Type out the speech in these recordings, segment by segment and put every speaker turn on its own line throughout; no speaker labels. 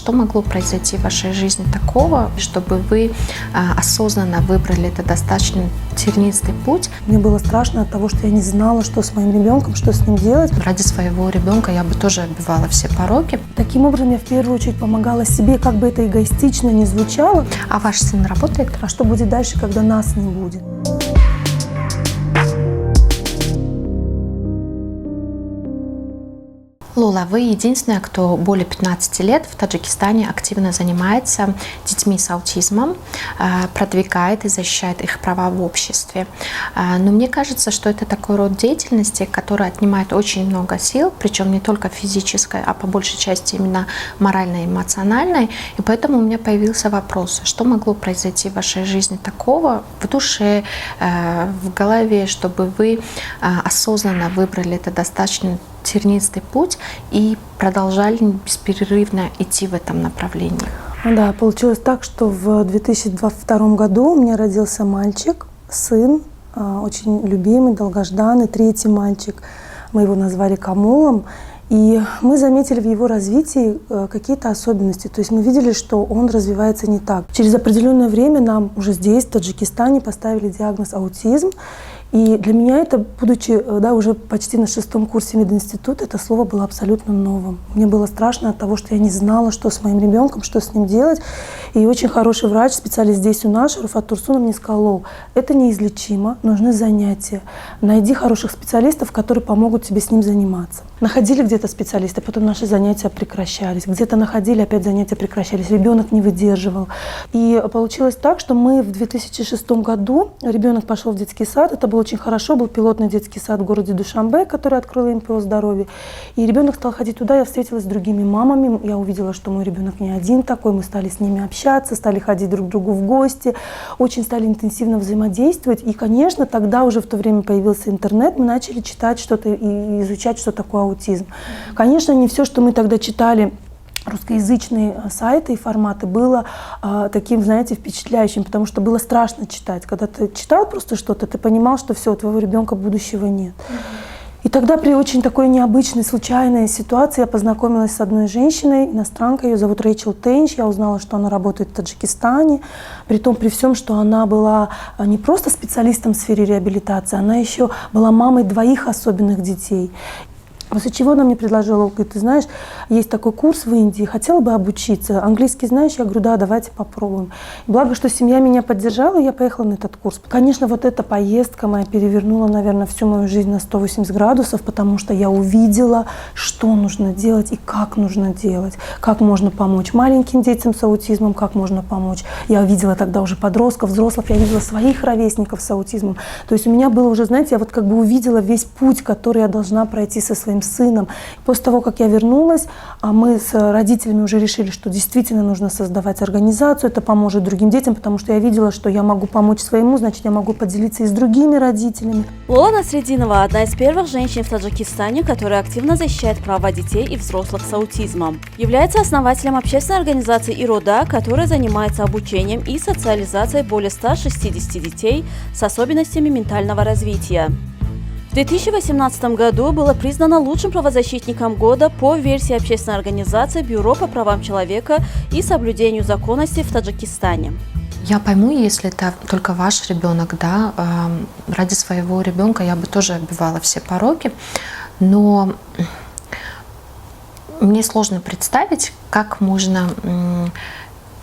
что могло произойти в вашей жизни такого, чтобы вы осознанно выбрали этот достаточно тернистый путь?
Мне было страшно от того, что я не знала, что с моим ребенком, что с ним делать.
Ради своего ребенка я бы тоже оббивала все пороки.
Таким образом, я в первую очередь помогала себе, как бы это эгоистично ни звучало.
А ваш сын работает?
А что будет дальше, когда нас не будет?
Лола, вы единственная, кто более 15 лет в Таджикистане активно занимается детьми с аутизмом, продвигает и защищает их права в обществе. Но мне кажется, что это такой род деятельности, который отнимает очень много сил, причем не только физической, а по большей части именно моральной и эмоциональной. И поэтому у меня появился вопрос, что могло произойти в вашей жизни такого, в душе, в голове, чтобы вы осознанно выбрали это достаточно тернистый путь и продолжали бесперерывно идти в этом направлении.
Да, получилось так, что в 2022 году у меня родился мальчик, сын, очень любимый, долгожданный, третий мальчик. Мы его назвали Камулом. И мы заметили в его развитии какие-то особенности. То есть мы видели, что он развивается не так. Через определенное время нам уже здесь, в Таджикистане, поставили диагноз аутизм. И для меня это, будучи уже почти на 6-м курсе мединститута, это слово было абсолютно новым. Мне было страшно от того, что я не знала, что с моим ребенком, что с ним делать. И очень хороший врач, специалист здесь у нас, Руфат Турсунов, мне сказал: Лол, это неизлечимо, нужны занятия. Найди хороших специалистов, которые помогут тебе с ним заниматься. Находили где-то специалисты, потом наши занятия прекращались. Где-то находили, опять занятия прекращались. Ребенок не выдерживал. И получилось так, что мы в 2006 году, ребенок пошел в детский сад, это было очень хорошо, был пилотный детский сад в городе Душанбе, который открыл НПО «Здоровье». И ребенок стал ходить туда, я встретилась с другими мамами, я увидела, что мой ребенок не один такой, мы стали с ними общаться, стали ходить друг к другу в гости, очень стали интенсивно взаимодействовать. И, конечно, тогда уже в то время появился интернет, мы начали читать что-то и изучать, что такое аутизм. Конечно, не все, что мы тогда читали, русскоязычные сайты и форматы, было таким, знаете, впечатляющим, потому что было страшно читать. Когда ты читал просто что-то, ты понимал, что все, у твоего ребенка будущего нет. И тогда при очень такой необычной, случайной ситуации я познакомилась с одной женщиной, иностранкой, ее зовут Рэйчел Тейнч. Я узнала, что она работает в Таджикистане, при всем, что она была не просто специалистом в сфере реабилитации, она еще была мамой 2 особенных детей. После чего она мне предложила, говорит: ты знаешь, есть такой курс в Индии, хотела бы обучиться, английский знаешь? Я говорю: да, давайте попробуем. Благо, что семья меня поддержала, и я поехала на этот курс. Конечно, вот эта поездка моя перевернула, наверное, всю мою жизнь на 180 градусов, потому что я увидела, что нужно делать и как нужно делать, как можно помочь маленьким детям с аутизмом, как можно помочь. Я видела тогда уже подростков, взрослых, я видела своих ровесников с аутизмом. То есть у меня было уже, знаете, я вот как бы увидела весь путь, который я должна пройти со своим сыном. После того, как я вернулась, мы с родителями уже решили, что действительно нужно создавать организацию, это поможет другим детям, потому что я видела, что я могу помочь своему, значит, я могу поделиться и с другими родителями.
Лола Насрединова – одна из первых женщин в Таджикистане, которая активно защищает права детей и взрослых с аутизмом. Является основателем общественной организации «Ирода», которая занимается обучением и социализацией более 160 детей с особенностями ментального развития. В 2018 году было признано лучшим правозащитником года по версии общественной организации Бюро по правам человека и соблюдению законности в Таджикистане.
Я пойму, если это только ваш ребенок, да, ради своего ребенка я бы тоже оббивала все пороки, но мне сложно представить, как можно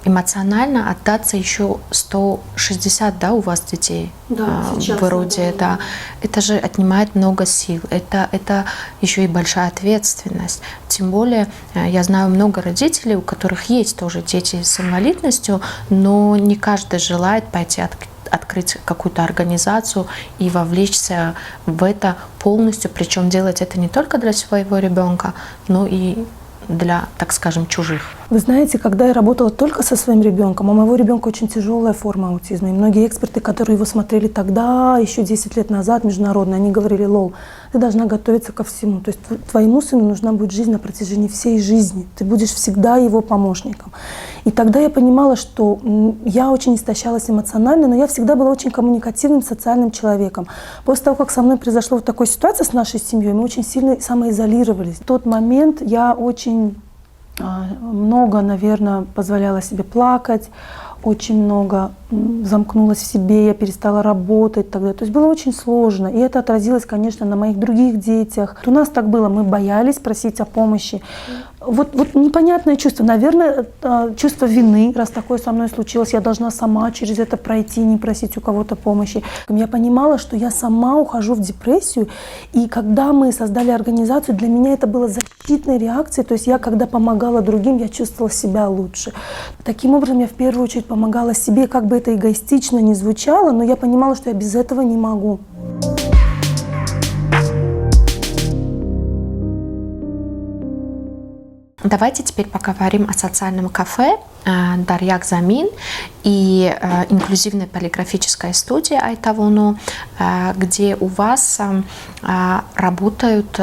эмоционально отдаться еще 160, да, у вас детей,
Да,
в роде, да. Это же отнимает много сил, это еще и большая ответственность. Тем более, я знаю много родителей, у которых есть тоже дети с инвалидностью, но не каждый желает пойти открыть какую-то организацию и вовлечься в это полностью, причем делать это не только для своего ребенка, но и для, так скажем, чужих.
Вы знаете, когда я работала только со своим ребенком, у моего ребенка очень тяжелая форма аутизма. И многие эксперты, которые его смотрели тогда, еще 10 лет назад, международные, они говорили: Лол, ты должна готовиться ко всему. То есть твоему сыну нужна будет жизнь на протяжении всей жизни. Ты будешь всегда его помощником. И тогда я понимала, что я очень истощалась эмоционально, но я всегда была очень коммуникативным, социальным человеком. После того, как со мной произошла вот такая ситуация с нашей семьей, мы очень сильно самоизолировались. В тот момент я очень много, наверное, позволяла себе плакать, очень много замкнулась в себе, я перестала работать тогда. То есть было очень сложно. И это отразилось, конечно, на моих других детях. У нас так было, мы боялись просить о помощи. Вот непонятное чувство, наверное, чувство вины, раз такое со мной случилось, я должна сама через это пройти, не просить у кого-то помощи. Я понимала, что я сама ухожу в депрессию, и когда мы создали организацию, для меня это было защитной реакцией, то есть я, когда помогала другим, я чувствовала себя лучше. Таким образом, я в первую очередь помогала себе, как бы это эгоистично не звучало, но я понимала, что я без этого не могу.
Давайте теперь поговорим о социальном кафе «Дарьяк Замин» и инклюзивной полиграфической студии «Айтавону», где у вас работают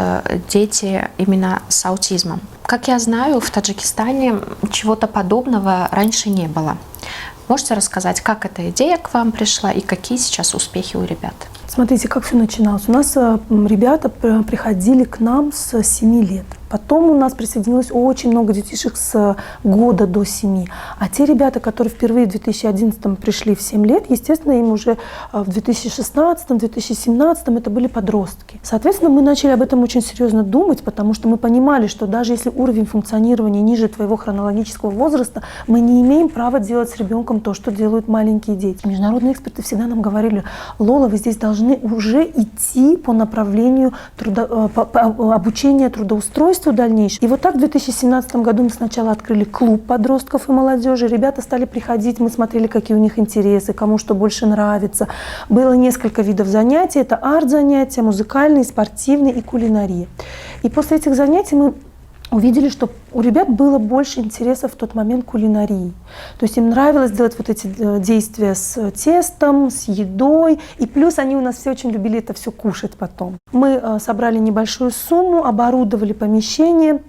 дети именно с аутизмом. Как я знаю, в Таджикистане чего-то подобного раньше не было. Можете рассказать, как эта идея к вам пришла и какие сейчас успехи у ребят?
Смотрите, как все начиналось. У нас ребята приходили к нам с 7 лет. Потом у нас присоединилось очень много детишек с года до 7. А те ребята, которые впервые в 2011 пришли в 7 лет, естественно, им уже в 2016-2017 это были подростки. Соответственно, мы начали об этом очень серьезно думать, потому что мы понимали, что даже если уровень функционирования ниже твоего хронологического возраста, мы не имеем права делать с ребенком то, что делают маленькие дети. Международные эксперты всегда нам говорили: Лола, вы здесь должны уже идти по направлению обучения, трудоустройства дальнейшего. И вот так в 2017 году мы сначала открыли клуб подростков и молодежи. Ребята стали приходить, мы смотрели, какие у них интересы, кому что больше нравится. Было несколько видов занятий. Это арт-занятия, музыкальные, спортивные и кулинария. И после этих занятий мы увидели, что у ребят было больше интереса в тот момент кулинарии. То есть им нравилось делать вот эти действия с тестом, с едой. И плюс они у нас все очень любили это все кушать потом. Мы собрали небольшую сумму, оборудовали помещение,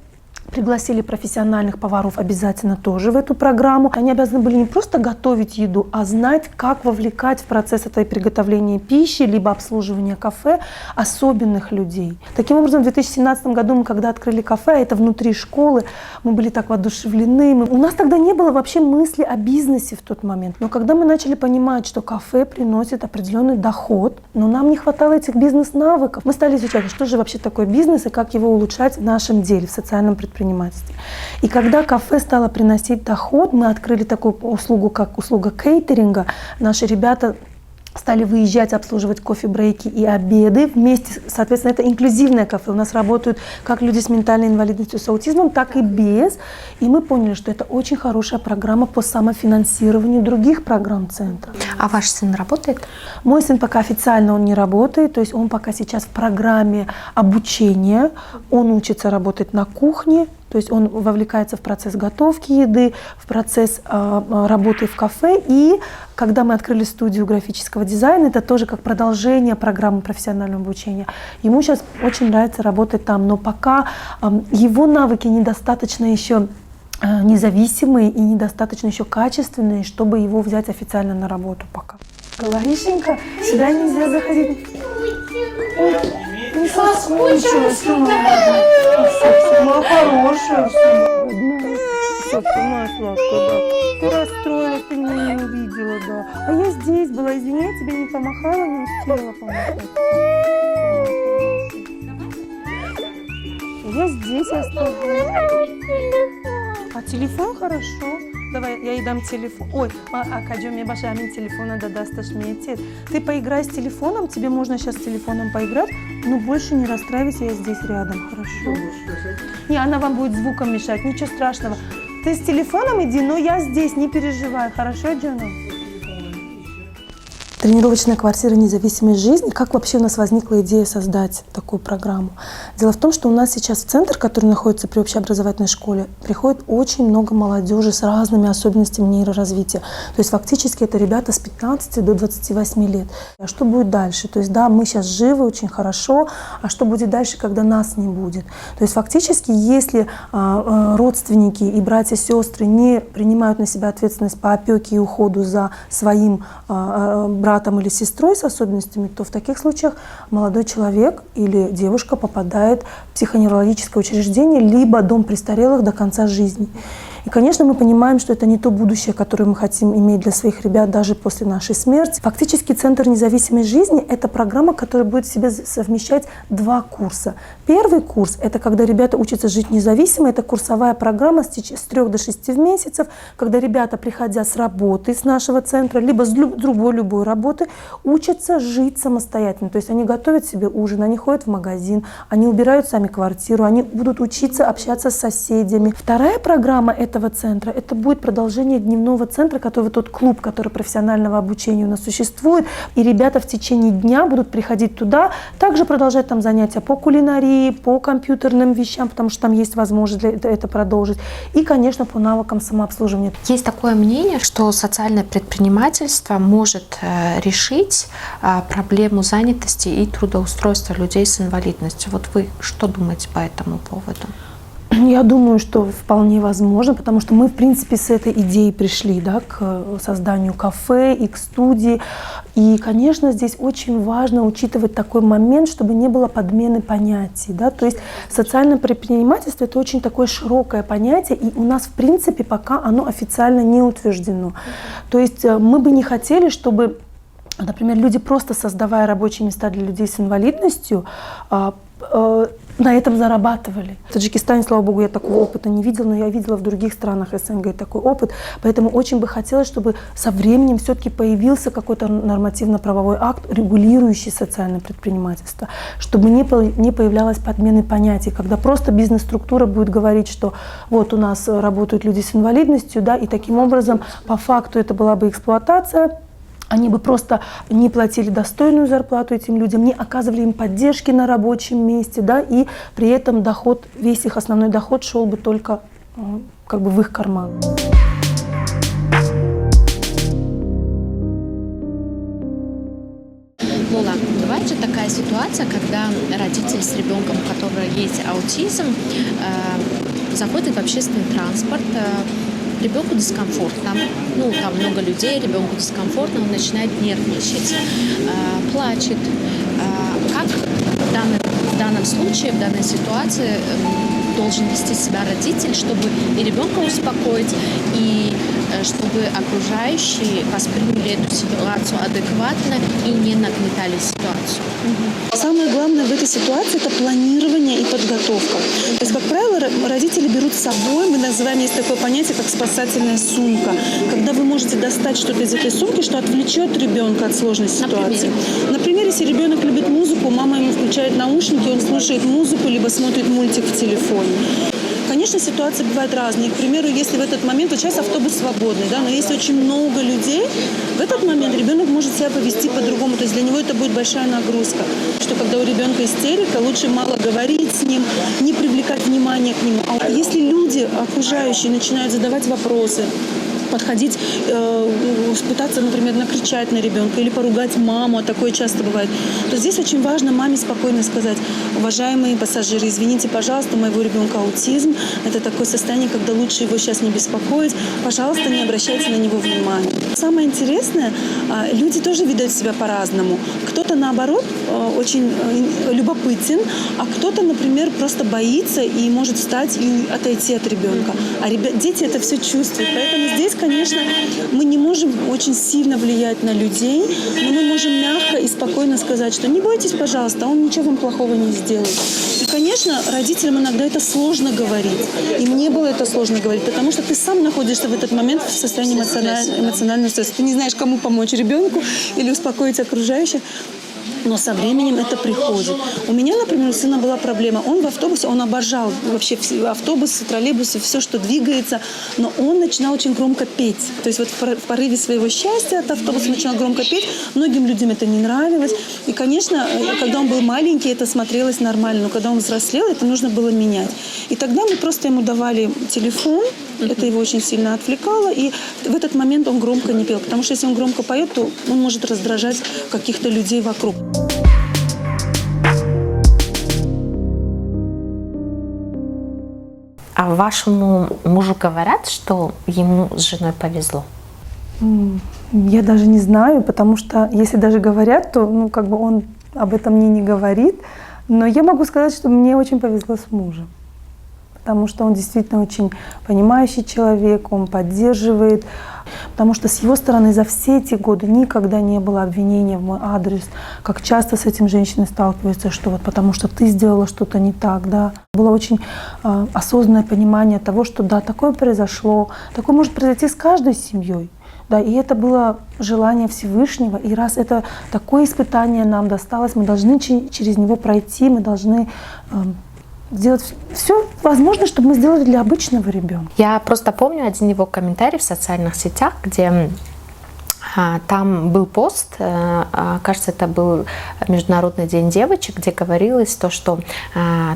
пригласили профессиональных поваров обязательно тоже в эту программу. Они обязаны были не просто готовить еду, а знать, как вовлекать в процесс этой приготовления пищи, либо обслуживания кафе особенных людей. Таким образом, в 2017 году мы, когда открыли кафе, это внутри школы, мы были так воодушевлены. У нас тогда не было вообще мысли о бизнесе в тот момент. Но когда мы начали понимать, что кафе приносит определенный доход, но нам не хватало этих бизнес-навыков, мы стали изучать, что же вообще такое бизнес и как его улучшать в нашем деле, в социальном предприятии. И когда кафе стало приносить доход, мы открыли такую услугу, как услуга кейтеринга. Наши ребята стали выезжать, обслуживать кофе-брейки и обеды вместе. Соответственно, это инклюзивное кафе. У нас работают как люди с ментальной инвалидностью, с аутизмом, так и без. И мы поняли, что это очень хорошая программа по самофинансированию других программ центра.
А ваш сын работает?
Мой сын пока официально он не работает, то есть он пока сейчас в программе обучения. Он учится работать на кухне. То есть он вовлекается в процесс готовки еды, в процесс работы в кафе. И когда мы открыли студию графического дизайна, это тоже как продолжение программы профессионального обучения. Ему сейчас очень нравится работать там, но пока его навыки недостаточно еще независимые и недостаточно еще качественные, чтобы его взять официально на работу пока. Ларишенька, сюда нельзя заходить. Не соскучилась, моя хорошая, все, моя сладкая, да. Ты расстроилась, ты меня не увидела, да. А я здесь была, извини, я тебе не помахала, не успела помахать. Я здесь осталась. А телефон хорошо. Давай, я ей дам телефон. Ой, Академ, мне башамин телефона дадасташ метит. Ты поиграй с телефоном, тебе можно сейчас с телефоном поиграть, но больше не расстраивайся, я здесь рядом, хорошо? Не, она вам будет звуком мешать, ничего страшного. Ты с телефоном иди, но я здесь, не переживай, хорошо, Джона? Тренировочная квартира «Независимой жизни». Как вообще у нас возникла идея создать такую программу? Дело в том, что у нас сейчас в центр, который находится при общеобразовательной школе, приходит очень много молодежи с разными особенностями нейроразвития. То есть фактически это ребята с 15 до 28 лет. А что будет дальше? То есть да, мы сейчас живы, очень хорошо, а что будет дальше, когда нас не будет? То есть фактически, если родственники и братья, сестры не принимают на себя ответственность по опеке и уходу за своим братом братом или сестрой с особенностями, то в таких случаях молодой человек или девушка попадает в психоневрологическое учреждение, либо дом престарелых до конца жизни. И, конечно, мы понимаем, что это не то будущее, которое мы хотим иметь для своих ребят даже после нашей смерти. Фактически Центр независимой жизни – это программа, которая будет в себе совмещать 2 курса. Первый курс – это когда ребята учатся жить независимо. Это курсовая программа с 3 до 6 месяцев, когда ребята, приходя с работы с нашего центра, либо с другой любой работы, учатся жить самостоятельно. То есть они готовят себе ужин, они ходят в магазин, они убирают сами квартиру, они будут учиться общаться с соседями. Вторая программа этого центра – это будет продолжение дневного центра, который тот клуб, который профессионального обучения у нас существует. И ребята в течение дня будут приходить туда, также продолжать там занятия по кулинарии, по компьютерным вещам, потому что там есть возможность это продолжить. И, конечно, по навыкам самообслуживания.
Есть такое мнение, что социальное предпринимательство может решить проблему занятости и трудоустройства людей с инвалидностью. Вот вы что думаете по этому поводу?
Я думаю, что вполне возможно, потому что мы, в принципе, с этой идеей пришли, да, к созданию кафе и к студии. И, конечно, здесь очень важно учитывать такой момент, чтобы не было подмены понятий. Да? То есть социальное предпринимательство – это очень такое широкое понятие, и у нас, в принципе, пока оно официально не утверждено. То есть мы бы не хотели, чтобы, например, люди, просто создавая рабочие места для людей с инвалидностью, на этом зарабатывали. В Таджикистане, слава богу, я такого опыта не видела, но я видела в других странах СНГ такой опыт. Поэтому очень бы хотелось, чтобы со временем все-таки появился какой-то нормативно-правовой акт, регулирующий социальное предпринимательство, чтобы не появлялось подмены понятий, когда просто бизнес-структура будет говорить, что вот у нас работают люди с инвалидностью, да, и таким образом по факту это была бы эксплуатация. Они бы просто не платили достойную зарплату этим людям, не оказывали им поддержки на рабочем месте, да, и при этом доход, весь их основной доход шел бы только как бы в их карман.
Лола, бывает же такая ситуация, когда родитель с ребенком, у которого есть аутизм, заходит в общественный транспорт, ребенку дискомфортно, ну, там много людей, ребенку дискомфортно, он начинает нервничать, плачет. Как в данном случае, в данной ситуации должен вести себя родитель, чтобы и ребенка успокоить, и чтобы окружающие восприняли эту ситуацию адекватно и не нагнетали ситуацию?
Самое главное в этой ситуации – это планирование и подготовка. То есть, как правило, родители берут с собой, мы называем, есть такое понятие, как спасательная сумка. Когда вы можете достать что-то из этой сумки, что отвлечет ребенка от сложной ситуации. Например, если ребенок любит музыку, мама ему включает наушники, он слушает музыку, либо смотрит мультик в телефоне. Конечно, ситуации бывают разные. К примеру, если в этот момент, вот сейчас автобус свободный, да, но если очень много людей, в этот момент ребенок может себя повести по-другому. То есть для него это будет большая нагрузка. Что когда у ребенка истерика, лучше мало говорить с ним, не привлекать внимание к нему. А если люди окружающие начинают задавать вопросы, подходить, пытаться, например, накричать на ребенка или поругать маму, а такое часто бывает, то здесь очень важно маме спокойно сказать: уважаемые пассажиры, извините, пожалуйста, у моего ребенка аутизм, это такое состояние, когда лучше его сейчас не беспокоить, пожалуйста, не обращайте на него внимания. Самое интересное, люди тоже ведут себя по-разному. Кто-то, наоборот, очень любопытен, а кто-то, например, просто боится и может встать и отойти от ребенка. А дети это все чувствуют, поэтому здесь, конечно, мы не можем очень сильно влиять на людей, но мы можем мягко и спокойно сказать, что не бойтесь, пожалуйста, он ничего вам плохого не сделает. И, конечно, родителям иногда это сложно говорить. И мне было это сложно говорить, потому что ты сам находишься в этот момент в состоянии эмоционального стресса. Ты не знаешь, кому помочь, ребенку или успокоить окружающих. Но со временем это приходит. У меня, например, у сына была проблема. Он в автобусе, он обожал вообще автобусы, троллейбусы, все, что двигается. Но он начинал очень громко петь. То есть вот в порыве своего счастья от автобуса начинал громко петь. Многим людям это не нравилось. И, конечно, когда он был маленький, это смотрелось нормально. Но когда он взрослел, это нужно было менять. И тогда мы просто ему давали телефон. Это его очень сильно отвлекало. И в этот момент он громко не пел. Потому что если он громко поет, то он может раздражать каких-то людей вокруг.
А вашему мужу говорят, что ему с женой повезло?
Я даже не знаю, потому что если даже говорят, то ну, как бы он об этом мне не говорит. Но я могу сказать, что мне очень повезло с мужем. Потому что он действительно очень понимающий человек, он поддерживает. Потому что с его стороны за все эти годы никогда не было обвинения в мой адрес. Как часто с этим женщины сталкиваются, что вот потому что ты сделала что-то не так, да. Было очень осознанное понимание того, что да, такое произошло, такое может произойти с каждой семьей. Да, и это было желание Всевышнего. И раз это такое испытание нам досталось, мы должны через него пройти, мы должны сделать все возможное, чтобы мы сделали для обычного ребенка.
Я просто помню один его комментарий в социальных сетях, где там был пост, кажется, это был Международный день девочек, где говорилось то, что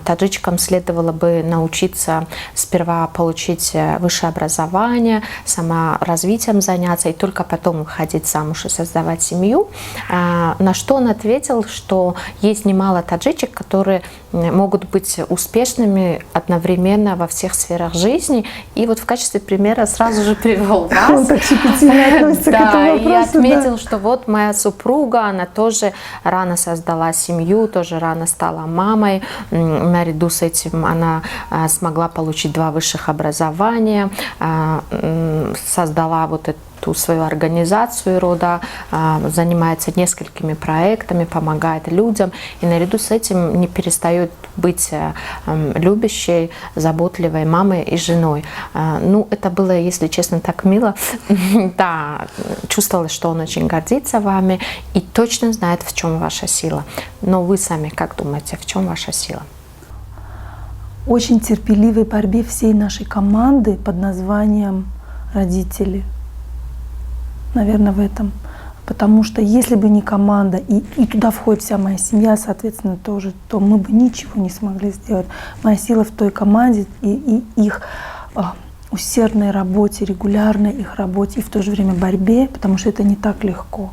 таджичкам следовало бы научиться сперва получить высшее образование, саморазвитием заняться и только потом выходить замуж и создавать семью. На что он ответил, что есть немало таджичек, которые могут быть успешными одновременно во всех сферах жизни. И вот в качестве примера сразу же привел вас.
Он так щепетильно относится к этому вопросу.
И отметил, что вот моя супруга, она тоже рано создала семью, тоже рано стала мамой. Наряду с этим она смогла получить 2 высших образования, создала вот эту свою организацию рода, занимается несколькими проектами, помогает людям. И наряду с этим не перестает быть любящей, заботливой мамой и женой. Ну, это было, если честно, так мило. Да, чувствовалось, что он очень гордится вами и точно знает, в чем ваша сила. Но вы сами как думаете, в чем ваша сила?
Очень терпеливой борьбе всей нашей команды под названием «Родители». Наверное, в этом. Потому что если бы не команда, и туда входит вся моя семья, соответственно, тоже, то мы бы ничего не смогли сделать. Моя сила в той команде и их усердной работе, регулярной их работе, и в то же время борьбе, потому что это не так легко.